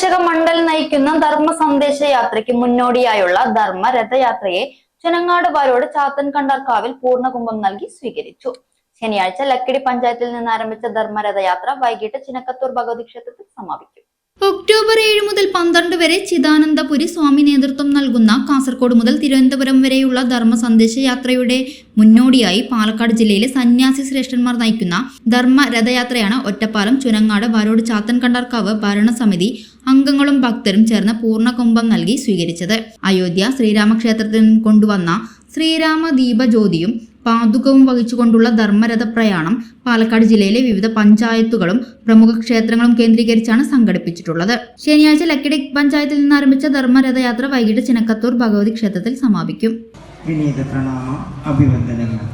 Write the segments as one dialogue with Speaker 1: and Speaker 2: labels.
Speaker 1: മാർഗദർശക മണ്ഡൽ നയിക്കുന്ന ധർമ്മ സന്ദേശ യാത്രയ്ക്ക് മുന്നോടിയായുള്ള ധർമ്മ രഥയാത്രയെ ചുനങ്ങാട് വാരോട് ചാത്തൻ കണ്ടർക്കാവിൽ പൂർണ്ണകുംഭം നൽകി സ്വീകരിച്ചു. ശനിയാഴ്ച ലക്കിടി പഞ്ചായത്തിൽ നിന്ന് ആരംഭിച്ച ധർമ്മ രഥയാത്ര വൈകിട്ട് ചിനക്കത്തൂർ ഭഗവതി ക്ഷേത്രത്തിൽ സമാപിക്കും. ഒക്ടോബർ 7 മുതൽ 12 വരെ ചിദാനന്ദപുരി സ്വാമി നേതൃത്വം നൽകുന്ന കാസർഗോഡ് മുതൽ തിരുവനന്തപുരം വരെയുള്ള ധർമ്മ സന്ദേശ യാത്രയുടെ മുന്നോടിയായി പാലക്കാട് ജില്ലയിലെ സന്യാസി ശ്രേഷ്ഠന്മാർ നയിക്കുന്ന ധർമ്മ രഥയാത്രയാണ് ഒറ്റപ്പാലം ചുനങ്ങാട് വാരോട് ചാത്തൻ കണ്ടർക്കാവ് ഭരണസമിതി അംഗങ്ങളും ഭക്തരും ചേർന്ന് പൂർണ്ണകുംഭം നൽകി സ്വീകരിച്ചത്. അയോധ്യ ശ്രീരാമക്ഷേത്രത്തിൽ നിന്നും കൊണ്ടുവന്ന ശ്രീരാമ ദീപജ്യോതിയും പാതുകവും വഹിച്ചുകൊണ്ടുള്ള ധർമ്മരഥ പ്രയാണം പാലക്കാട് ജില്ലയിലെ വിവിധ പഞ്ചായത്തുകളും പ്രമുഖ ക്ഷേത്രങ്ങളും കേന്ദ്രീകരിച്ചാണ് സംഘടിപ്പിച്ചിട്ടുള്ളത്. ശനിയാഴ്ച ലക്കിടി പഞ്ചായത്തിൽ നിന്ന് ആരംഭിച്ച ധർമ്മരഥയാത്ര വൈകിട്ട് ചിനക്കത്തൂർ ഭഗവതി ക്ഷേത്രത്തിൽ സമാപിക്കും.
Speaker 2: വിനീത പ്രണാമ അഭിവന്ദനങ്ങൾ.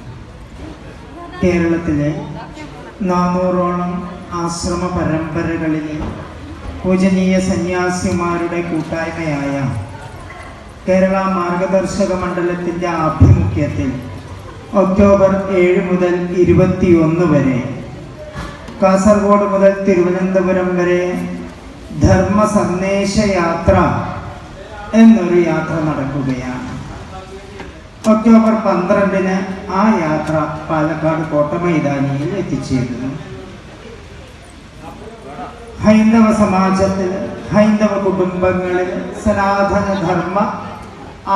Speaker 2: കേരളത്തിലെ 400ഓളം ആശ്രമ പരമ്പരകളിലെ പൂജനീയ സന്യാസിമാരുടെ കൂട്ടായ്മയായ കേരള മാർഗദർശക മണ്ഡലത്തിന്റെ ആഭിമുഖ്യത്തിൽ ഒക്ടോബർ 7 മുതൽ 21 വരെ കാസർഗോഡ് മുതൽ തിരുവനന്തപുരം വരെ ധർമ്മ സന്ദേശ യാത്ര എന്നൊരു യാത്ര നടക്കുകയാണ്. ഒക്ടോബർ 12-ന് ആ യാത്ര പാലക്കാട് കോട്ടമൈതാനിയിൽ എത്തിച്ചേരുന്നു. ഹൈന്ദവ സമാജത്തിൽ, ഹൈന്ദവ കുടുംബങ്ങളിൽ സനാതന ധർമ്മ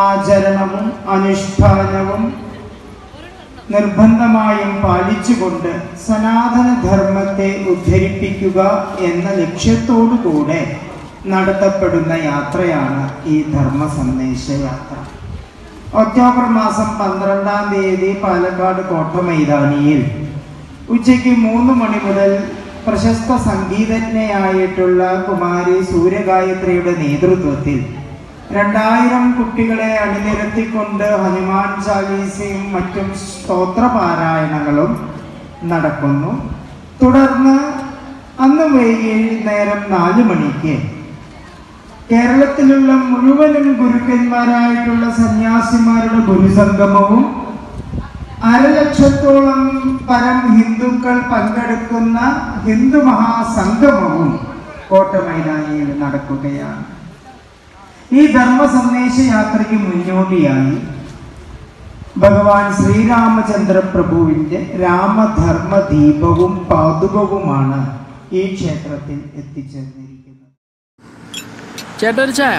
Speaker 2: ആചരണവും അനുഷ്ഠാനവും നിർബന്ധമായും പാലിച്ചുകൊണ്ട് സനാതന ധർമ്മത്തെ ഉദ്ധരിപ്പിക്കുക എന്ന ലക്ഷ്യത്തോടുകൂടെ നടത്തപ്പെടുന്ന യാത്രയാണ് ഈ ധർമ്മ സന്ദേശ യാത്ര. ഒക്ടോബർ മാസം 12-ാം തീയതി പാലക്കാട് കോട്ടമൈതാനിയിൽ ഉച്ചയ്ക്ക് 3 മണി മുതൽ പ്രശസ്ത സംഗീതജ്ഞയായിട്ടുള്ള കുമാരി സൂര്യഗായത്രിയുടെ നേതൃത്വത്തിൽ 2000 കുട്ടികളെ അണിനിരത്തിക്കൊണ്ട് ഹനുമാൻ ചാലീസയും മറ്റും സ്തോത്രപാരായണങ്ങളും നടക്കുന്നു. തുടർന്ന് അന്ന് വൈകുന്നേരം 4 മണിക്ക് കേരളത്തിലുള്ള മുഴുവനും ഗുരുക്കന്മാരായിട്ടുള്ള സന്യാസിമാരുടെ ഗുരുസംഗമവും 1,00,000-ഓളം പരം ഹിന്ദുക്കൾ പങ്കെടുക്കുന്ന ഹിന്ദു മഹാസംഗമവും കോട്ടമൈതാനിയിൽ നടക്കുകയാണ്. ഈ ധർമ്മ സന്ദേശ യാത്രയ്ക്ക് മുന്നോടിയായി ഭഗവാൻ ശ്രീരാമചന്ദ്ര പ്രഭുവിന്റെ രാമധർമ്മ ദീപവും പാതുകവുമാണ് ഈ ക്ഷേത്രത്തിൽ എത്തിച്ചേർന്നിരിക്കുന്നത്.
Speaker 3: ചേട്ടൊരു ചായ.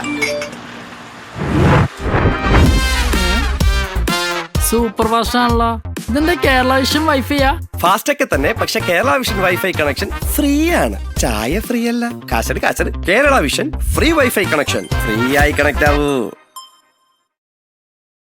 Speaker 3: സൂപ്പർ ഫാസ്റ്റ് ആണല്ലോ. ഇതിന്റെ കേരള വിഷൻ വൈഫൈയാ?
Speaker 4: ഫാസ്റ്റ് ഒക്കെ തന്നെ, പക്ഷെ Kerala Vision wifi connection free ആണ്. ചായ ഫ്രീ അല്ല, കാശട് Kerala Vision free wifi connection. Free ആയി കണക്ട് ആവൂ.